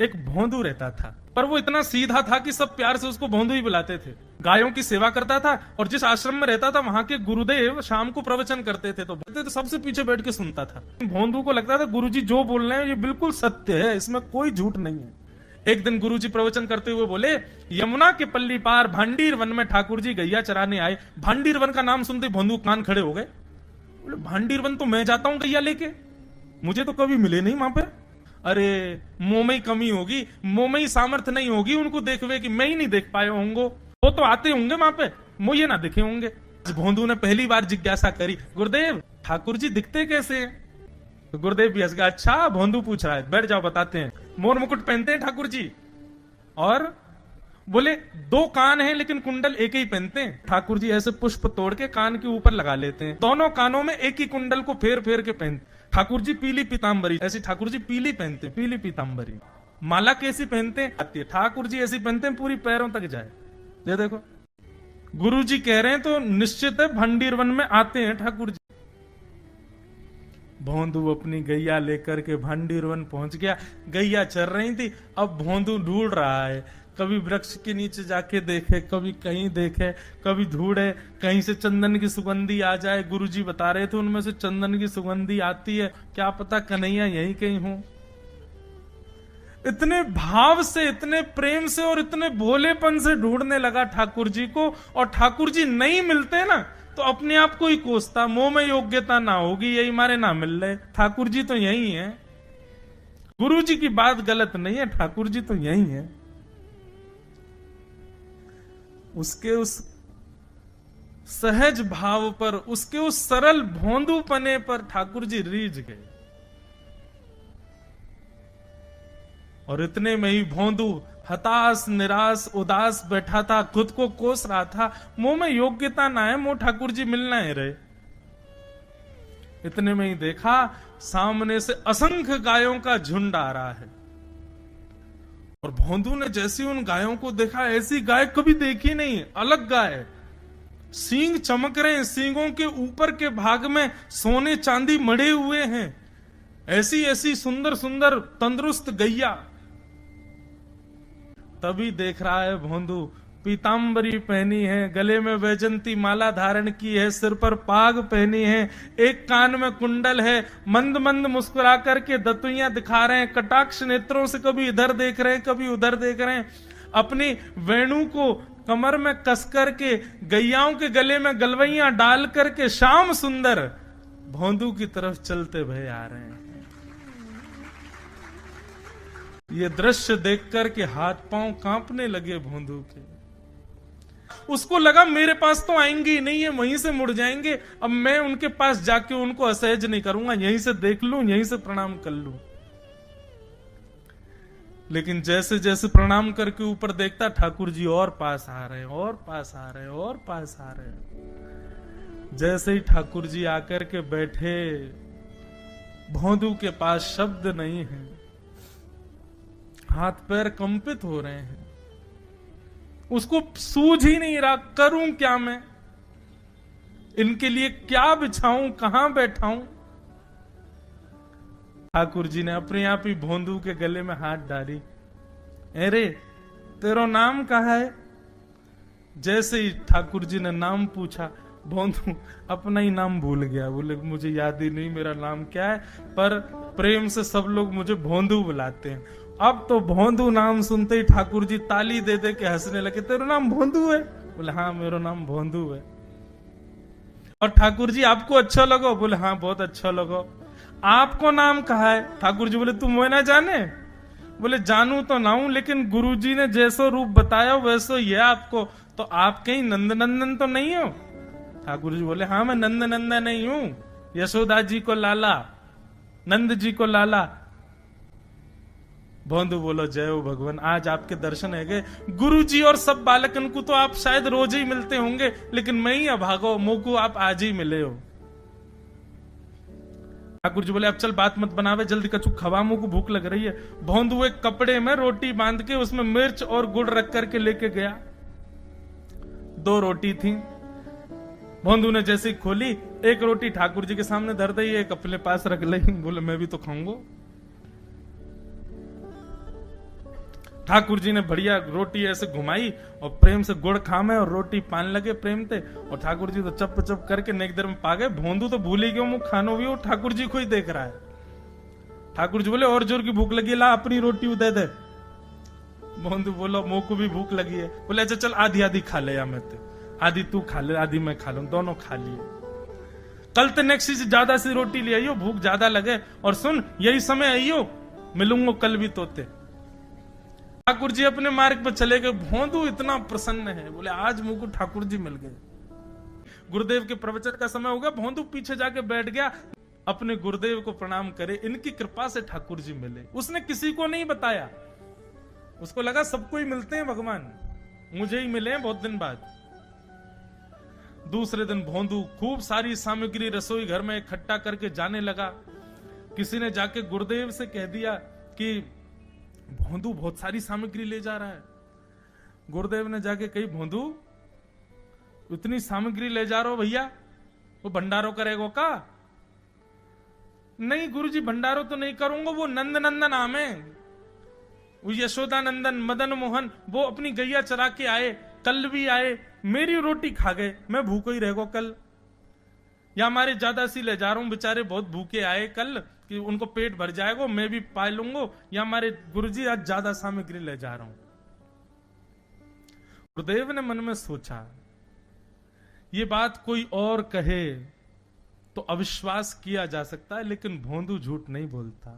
एक भोंदू रहता था, पर वो इतना सीधा था कि सब प्यार से उसको भोंदू ही बुलाते थे। गायों की सेवा करता था और जिस आश्रम में रहता था वहां के गुरुदेव शाम को प्रवचन करते थे तो सबसे पीछे बैठ के सुनता था। भोंदू को लगता था गुरुजी जो बोल रहे हैं ये बिल्कुल सत्य है, इसमें कोई झूठ नहीं है। एक दिन गुरुजी प्रवचन करते हुए बोले, यमुना के पल्ली पार भांडीर वन में ठाकुर जी गैया चराने आए। भांडीर वन का नाम सुनते भोंदू कान खड़े हो गए। बोले भांडीर वन तो मैं जाता हूं गैया लेके, मुझे तो कभी मिले नहीं वहां पे। अरे मुंह में ही कमी होगी, मुंह में ही सामर्थ्य नहीं होगी उनको देखवे कि मैं ही नहीं देख पाए होंगे, वो तो आते होंगे वहां पे, मुझे ना दिखे होंगे। भोंदू ने पहली बार जिज्ञासा करी, गुरुदेव ठाकुर जी दिखते कैसे हैं? तो गुरुदेव भी हंस गया, अच्छा भोंदू पूछ रहा है, बैठ जाओ बताते हैं। मोर मुकुट पहनते हैं ठाकुर जी, और बोले 2 कान हैं लेकिन कुंडल एक ही पहनते हैं। ठाकुर जी ऐसे पुष्प तोड़ के कान के ऊपर लगा लेते हैं, दोनों कानों में एक ही कुंडल को फेर फेर के पहनते। ठाकुर जी पीली पीतांबरी, ऐसी ठाकुर जी पीली पहनते, पीली पीतांबरी। माला कैसी पहनते हैं? ठाकुर जी ऐसी पहनते हैं पूरी पैरों तक जाए। ये देखो गुरु जी कह रहे हैं तो निश्चित है भंडीर वन में आते हैं ठाकुर जी। भोंदू अपनी गैया लेकर के भंडीर वन पहुंच गया। गैया चर रही थी, अब भोंदू ढूंढ रहा है, कभी वृक्ष के नीचे जाके देखे, कभी कहीं देखे, कभी ढूंढे कहीं से चंदन की सुगंधी आ जाए। गुरुजी बता रहे थे उनमें से चंदन की सुगंधी आती है, क्या पता कन्हैया यहीं कहीं हो। इतने भाव से, इतने प्रेम से और इतने भोलेपन से ढूंढने लगा ठाकुर जी को, और ठाकुर जी नहीं मिलते ना तो अपने आप को ही कोसता, मुंह में योग्यता ना होगी, यही मारे ना मिल रहे, ठाकुर जी तो यही है। गुरु जी की बात गलत नहीं है, ठाकुर जी तो यही है। उसके उस सहज भाव पर, उसके उस सरल भोंदूपने पर ठाकुर जी रीझ गए। और इतने में ही भोंदू हताश निराश उदास बैठा था, खुद को कोस रहा था, मुंह में योग्यता ना है, मुंह ठाकुर जी मिलना है रहे। इतने में ही देखा सामने से असंख्य गायों का झुंड आ रहा है, और भोंदू ने जैसी उन गायों को देखा, ऐसी गाय कभी देखी नहीं, अलग गाय, सींग चमक रहे हैं, सींगों के ऊपर के भाग में सोने चांदी मढ़े हुए हैं, ऐसी ऐसी सुंदर सुंदर तंदुरुस्त गैया। तभी देख रहा है भोंदू, पीतांबरी पहनी है, गले में वैजंती माला धारण की है, सिर पर पाग पहनी है, एक कान में कुंडल है, मंद मंद मुस्कुरा करके दतुइयां दिखा रहे हैं, कटाक्ष नेत्रों से कभी इधर देख रहे हैं कभी उधर देख रहे हैं, अपनी वेणु को कमर में कस करके गैयाओं के गले में गलवैयां डाल करके श्याम सुंदर भोंदू की तरफ चलते भय आ रहे हैं। ये दृश्य देख करके हाथ पांव कांपने लगे भोंदू के। उसको लगा मेरे पास तो आएंगे ही नहीं है, वहीं से मुड़ जाएंगे, अब मैं उनके पास जाके उनको असहज नहीं करूंगा, यहीं से देख लूं, यहीं से प्रणाम कर लूं। लेकिन जैसे जैसे प्रणाम करके ऊपर देखता, ठाकुर जी और पास आ रहे हैं, और पास आ रहे हैं, और पास आ रहे हैं। जैसे ही ठाकुर जी आकर के बैठे, भोंदू के पास शब्द नहीं है, हाथ पैर कंपित हो रहे हैं, उसको सूझ ही नहीं रहा करूं क्या मैं, इनके लिए क्या बिछाऊं, कहां बैठाऊं। ठाकुर जी ने अपने आप ही भोंदू के गले में हाथ डाली, अरे तेरा नाम कहा है? जैसे ही ठाकुर जी ने नाम पूछा, भोंदू अपना ही नाम भूल गया, बोले मुझे याद ही नहीं मेरा नाम क्या है, पर प्रेम से सब लोग मुझे भोंदू बुलाते हैं। अब तो भोंदू नाम सुनते ही ठाकुर जी ताली दे दे के हंसने लगे, तेरा नाम भोंदू है? बोले हाँ मेरा नाम भोंदू है। और ठाकुर जी आपको अच्छा लगो? बोले हाँ बहुत अच्छा लगो। आपको नाम कहा है? ठाकुर जी बोले तुम वो ना जाने? बोले जानू तो ना हूं, लेकिन गुरु जी ने जैसो रूप बताया वैसो ये आपको, तो आप कहीं नंद नंदन तो नहीं हो? ठाकुर जी बोले हाँ मैं नंद नंदन नहीं हूं, यशोदा जी को लाला, नंद जी को लाला। भोंदू बोलो जय हो भगवान, आज आपके दर्शन है गए। गुरु जी और सब बालकन को तो आप शायद रोज ही मिलते होंगे, लेकिन मैं ही अभागो, मुंह को आप आज ही मिले हो। ठाकुर जी बोले अब चल बात मत बनावे, जल्दी कछु खवा, मुंह को भूख लग रही है। भोंदू एक कपड़े में रोटी बांध के उसमें मिर्च और गुड़ रख करके लेके गया। 2 रोटी थी। भोंदू ने जैसे खोली, एक रोटी ठाकुर जी के सामने धर दी, एक अपने पास रख ली। बोले मैं भी तो खाऊंगा। ठाकुर जी ने बढ़िया रोटी ऐसे घुमाई और प्रेम से गुड़ खामे और रोटी पान लगे प्रेम थे, और ठाकुर जी तो चप चप करके नेक देर में पा गए। भोंदू तो भूल ही गयो, मुंह खानो भी वो ठाकुर जी को ही देख रहा है। ठाकुर जी बोले और जोर की भूख लगी, ला अपनी रोटी दे दे। भोंदू बोलो मुंह को भी भूख लगी है। बोले अच्छा चल आधी आधी खा ले, या मैं आधी तू खा ले आधी मैं खा लूं, दोनों खा लिए। कल तो नेक्स्ट से ज्यादा सी रोटी ले आइयो, भूख ज्यादा लगे, और सुन यही समय आइयो, मिलूंगा कल भी तोते। ठाकुर जी अपने मार्ग पर चले गए। भोंदू इतना प्रसन्न है, बोले आज मुझको ठाकुर जी मिल गए। गुरुदेव के प्रवचन का समय हो गया, भोंदू पीछे जाके बैठ गया, अपने गुरुदेव को प्रणाम करे, इनकी कृपा से ठाकुर जी मिले। उसने किसी को नहीं बताया, उसको लगा सबको ही मिलते हैं भगवान, मुझे ही मिले हैं बहुत दिन बाद। दूसरे दिन भोंदू खूब सारी सामग्री रसोई घर में इकट्ठा करके जाने लगा। किसी ने जाके गुरुदेव से कह दिया कि भोंदू बहुत सारी सामग्री ले जा रहा है। गुरुदेव ने जाके कही, भोंदू इतनी सामग्री ले जा रहा हो भैया, वो भंडारो करेगो का? नहीं गुरुजी भंडारो तो नहीं करूंगा, वो नंद नंदन नाम है, वो यशोदा नंदन मदन मोहन, वो अपनी गैया चरा के आए, कल भी आए, मेरी रोटी खा गए, मैं भूखो ही रहेगो कल। या हमारे ज्यादा सी ले जा रहा हूं, बेचारे बहुत भूखे आए कल, कि उनको पेट भर जाएगा, मैं भी पाए लूंगा, या हमारे गुरुजी आज ज्यादा सामग्री ले जा रहा हूं। गुरुदेव ने मन में सोचा ये बात कोई और कहे तो अविश्वास किया जा सकता है, लेकिन भोंदू झूठ नहीं बोलता।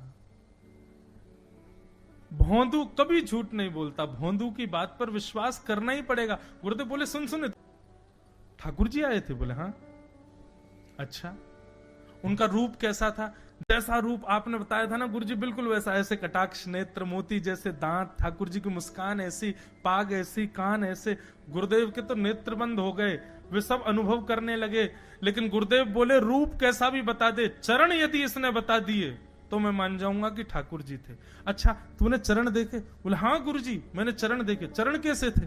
भोंदू कभी झूठ नहीं बोलता, भोंदू की बात पर विश्वास करना ही पड़ेगा। गुरुदेव बोले सुन सुन ठाकुर जी आए थे? बोले हाँ। अच्छा उनका रूप कैसा था? जैसा रूप आपने बताया था ना गुरुजी, बिल्कुल वैसा, ऐसे कटाक्ष नेत्र, मोती जैसे दांत, ठाकुर जी की मुस्कान ऐसी, पाग ऐसी, कान ऐसे। गुरुदेव के तो नेत्र बंद हो गए, वे सब अनुभव करने लगे। लेकिन गुरुदेव बोले रूप कैसा भी बता दे, चरण यदि इसने बता दिए तो मैं मान जाऊंगा कि ठाकुर जी थे। अच्छा तूने चरण देखे? बोले हाँ गुरुजी मैंने चरण देखे। चरण कैसे थे?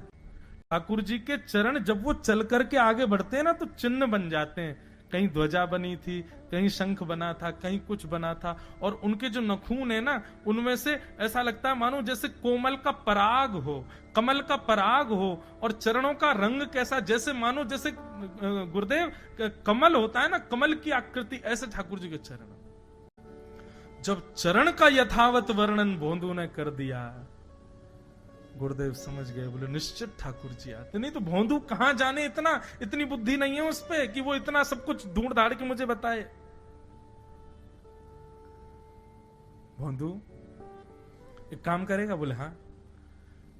ठाकुर जी के चरण जब वो चल करके आगे बढ़ते हैं ना तो चिन्ह बन जाते हैं, कहीं ध्वजा बनी थी, कहीं शंख बना था, कहीं कुछ बना था। और उनके जो नखून है ना, उनमें से ऐसा लगता है मानो जैसे कोमल का पराग हो, कमल का पराग हो। और चरणों का रंग कैसा, जैसे मानो जैसे गुरुदेव कमल होता है ना, कमल की आकृति, ऐसे ठाकुर जी के चरण। जब चरण का यथावत वर्णन भोंदू ने कर दिया, गुरुदेव समझ गए, बोले निश्चित ठाकुर जी आते। नहीं तो भोंदू कहां जाने, इतनी बुद्धि नहीं है उस पे कि वो इतना सब कुछ ढूंढ धाड़ के मुझे बताए। भोंदू एक काम करेगा? बोले हाँ।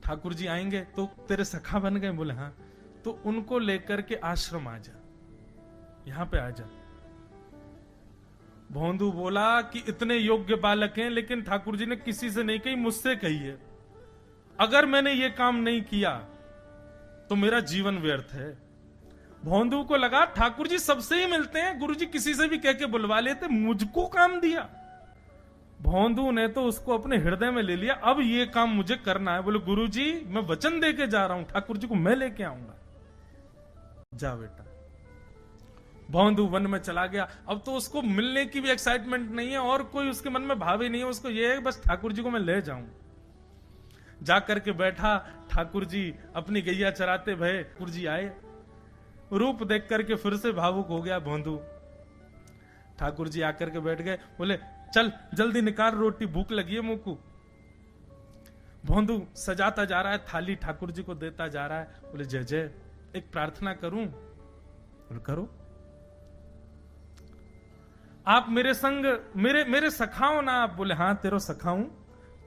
ठाकुर जी आएंगे तो तेरे सखा बन गए? बोले हाँ। तो उनको लेकर के आश्रम आ जा, यहां पे आ जा। भोंदू बोला कि इतने योग्य बालक हैं, लेकिन ठाकुर जी ने किसी से नहीं कही, मुझसे कही है। अगर मैंने ये काम नहीं किया तो मेरा जीवन व्यर्थ है। भोंदू को लगा ठाकुर जी सबसे ही मिलते हैं, गुरु जी किसी से भी कह के बुलवा लेते, मुझको काम दिया। भोंदू ने तो उसको अपने हृदय में ले लिया, अब ये काम मुझे करना है। बोले गुरु जी मैं वचन दे के जा रहा हूं, ठाकुर जी को मैं लेके आऊंगा। जा बेटा। भोंदू वन में चला गया। अब तो उसको मिलने की भी एक्साइटमेंट नहीं है और कोई उसके मन में भाव ही नहीं है, उसको ये है बस ठाकुर जी को मैं ले जाऊं। जाकर के बैठा, ठाकुर जी अपनी गैया चराते भये, ठाकुर जी आए, रूप देख करके फिर से भावुक हो गया भोंदू। ठाकुर जी आकर के बैठ गए, बोले चल जल्दी निकाल रोटी, भूख लगी है मुंह को। भोंदू सजाता जा रहा है थाली, ठाकुर जी को देता जा रहा है। बोले जय जय एक प्रार्थना करूं? बोले करो। आप मेरे संग मेरे सखाओ ना आप? बोले हाँ तेरो सखाऊं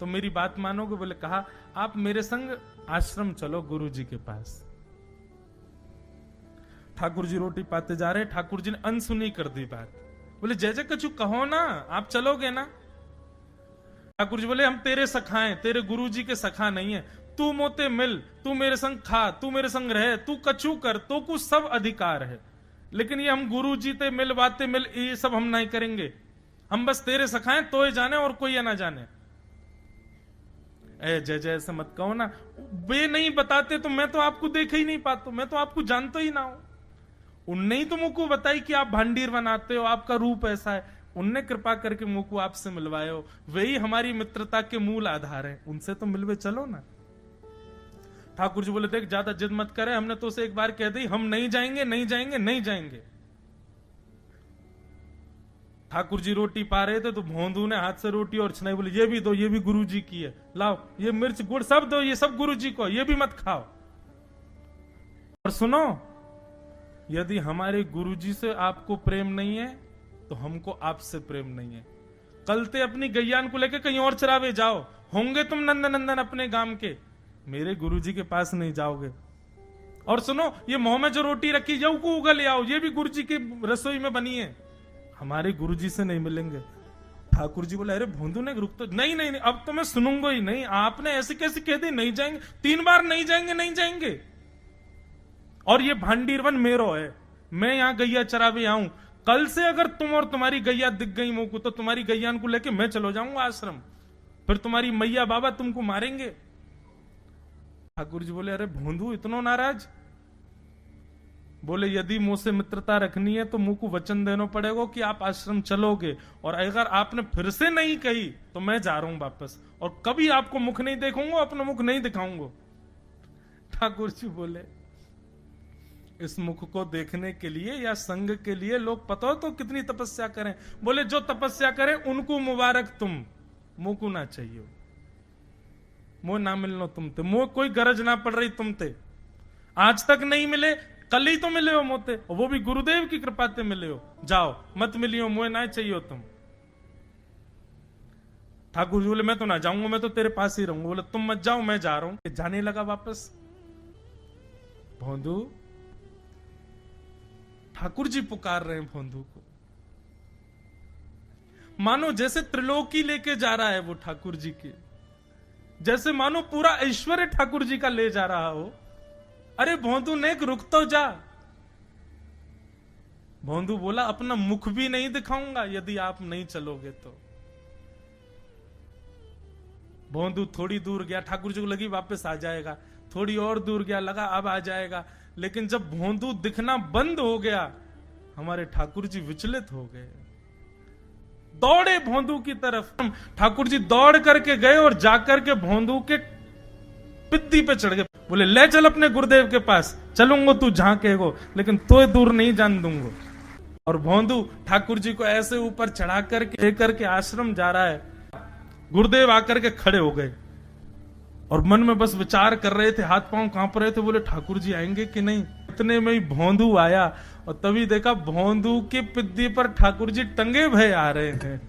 तो मेरी बात मानोगे? बोले कहा आप मेरे संग आश्रम चलो गुरु जी के पास। ठाकुर जी रोटी पाते जा रहे, ठाकुर जी ने अनसुनी कर दी बात। बोले जय जय कछु कहो ना, आप चलोगे ना? ठाकुर जी बोले हम तेरे सखा हैं, तेरे गुरु जी के सखा नहीं है। तू मोते मिल, तू मेरे संग खा, तू मेरे संग रहे, तू कछु कर, तो कुछ सब अधिकार है, लेकिन ये हम गुरु जी ते मिल बातें मिल ये सब हम नहीं करेंगे। हम बस तेरे सखाएं तो ही जाने और कोई ना जाने। ए जय जय ऐसे मत कहो ना, वे नहीं बताते तो मैं तो आपको देख ही नहीं पाता, मैं तो आपको जानता ही ना हूं। उनने ही तो मुझको बताई कि आप भांडीर बनाते हो, आपका रूप ऐसा है, उनने कृपा करके मुझको आपसे मिलवाए हो, वही हमारी मित्रता के मूल आधार है, उनसे तो मिलवे चलो ना। ठाकुर जी बोले देख ज्यादा जिद मत करे, हमने तो उसे एक बार कह दी हम नहीं जाएंगे नहीं जाएंगे नहीं जाएंगे। ठाकुर जी रोटी पा रहे थे तो भोंदू ने हाथ से रोटी और छनाई बोली ये भी दो, ये भी गुरु जी की है, लाओ ये मिर्च गुड़ सब दो, ये सब गुरु जी को, ये भी मत खाओ। और सुनो, यदि हमारे गुरु जी से आपको प्रेम नहीं है तो हमको आपसे प्रेम नहीं है। कल ते अपनी गैयान को लेकर कहीं और चरावे जाओ, होंगे तुम नंदन नंदन अपने गांव के, मेरे गुरु जी के पास नहीं जाओगे। और सुनो, ये मुंह में जो रोटी रखी जाओ को उगल आओ, ये भी गुरु जी की रसोई में बनी है, हमारे गुरु जी से नहीं मिलेंगे। ठाकुर जी बोले अरे भोंदू ने रुक तो, नहीं नहीं नहीं अब तो मैं सुनूंगा ही नहीं, आपने ऐसे कैसे कह दी नहीं जाएंगे, 3 बार नहीं जाएंगे नहीं जाएंगे। और ये भांडीरवन मेरो है, मैं यहां गैया चरावे आऊं, कल से अगर तुम और तुम्हारी गैया दिख गई मुंह को तो तुम्हारी गैयान को लेके मैं चलो जाऊंगा आश्रम, फिर तुम्हारी मैया बाबा तुमको मारेंगे। ठाकुर जी बोले अरे भोंदू इतना नाराज? बोले यदि मुंह से मित्रता रखनी है तो मुंह को वचन देना पड़ेगा कि आप आश्रम चलोगे, और अगर आपने फिर से नहीं कही तो मैं जा रहा हूं वापस, और कभी आपको मुख नहीं देखूंगा, अपना मुख नहीं दिखाऊंगा। ठाकुर जी बोले इस मुख को देखने के लिए या संग के लिए लोग पता हो तो कितनी तपस्या करें। बोले जो तपस्या करें उनको मुबारक, तुम मुंह को ना चाहिए, मुंह ना मिलनो तुमते, मुंह कोई गरज ना पड़ रही तुमते, आज तक नहीं मिले कल ही तो मिले हो मोते, और वो भी गुरुदेव की कृपा से मिले हो, जाओ मत मिलियो, मुझे ना चाहिए तुम। ठाकुर जी बोले मैं तो ना जाऊंगा, मैं तो तेरे पास ही रहूंगा। बोले तुम मत जाओ मैं जा रहा हूं। जाने लगा वापस। भोंदू, ठाकुर जी पुकार रहे हैं भोंदू को, मानो जैसे त्रिलोकी लेके जा रहा है वो ठाकुर जी के, जैसे मानो पूरा ऐश्वर्य ठाकुर जी का ले जा रहा हो। अरे भोंदू ने रुक तो जा। भोंदू बोला अपना मुख भी नहीं दिखाऊंगा यदि आप नहीं चलोगे तो। भोंदू थोड़ी दूर गया, ठाकुर जी को लगी वापस आ जाएगा, थोड़ी और दूर गया, लगा अब आ जाएगा, लेकिन जब भोंदू दिखना बंद हो गया हमारे ठाकुर जी विचलित हो गए, दौड़े भोंदू की तरफ। ठाकुर जी दौड़ करके गए और जाकर के भोंदू के पित्ती पे चढ़ गए। बोले ले चल अपने गुरुदेव के पास, चलूंगा तू जहां कहेगो, लेकिन तो दूर नहीं जान दूंगा। और भोंदू ठाकुर जी को ऐसे ऊपर चढ़ा करके लेकर के आश्रम जा रहा है। गुरुदेव आकर के खड़े हो गए और मन में बस विचार कर रहे थे, हाथ पांव कांप रहे थे, बोले ठाकुर जी आएंगे कि नहीं। इतने में ही भोंदू आया और तभी देखा भोंदू के पिद्दी पर ठाकुर जी टंगे भय आ रहे हैं।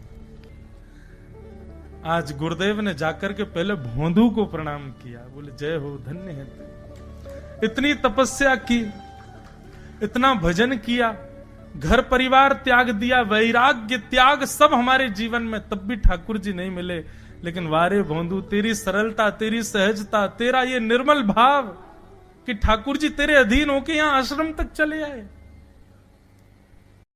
आज गुरुदेव ने जाकर के पहले भोंदू को प्रणाम किया, बोले जय हो, धन्य है। इतनी तपस्या की, इतना भजन किया, घर परिवार त्याग दिया, वैराग्य त्याग सब हमारे जीवन में, तब भी ठाकुर जी नहीं मिले। लेकिन वारे भोंदू, तेरी सरलता, तेरी सहजता, तेरा ये निर्मल भाव कि ठाकुर जी तेरे अधीन होके यहां आश्रम तक चले आए।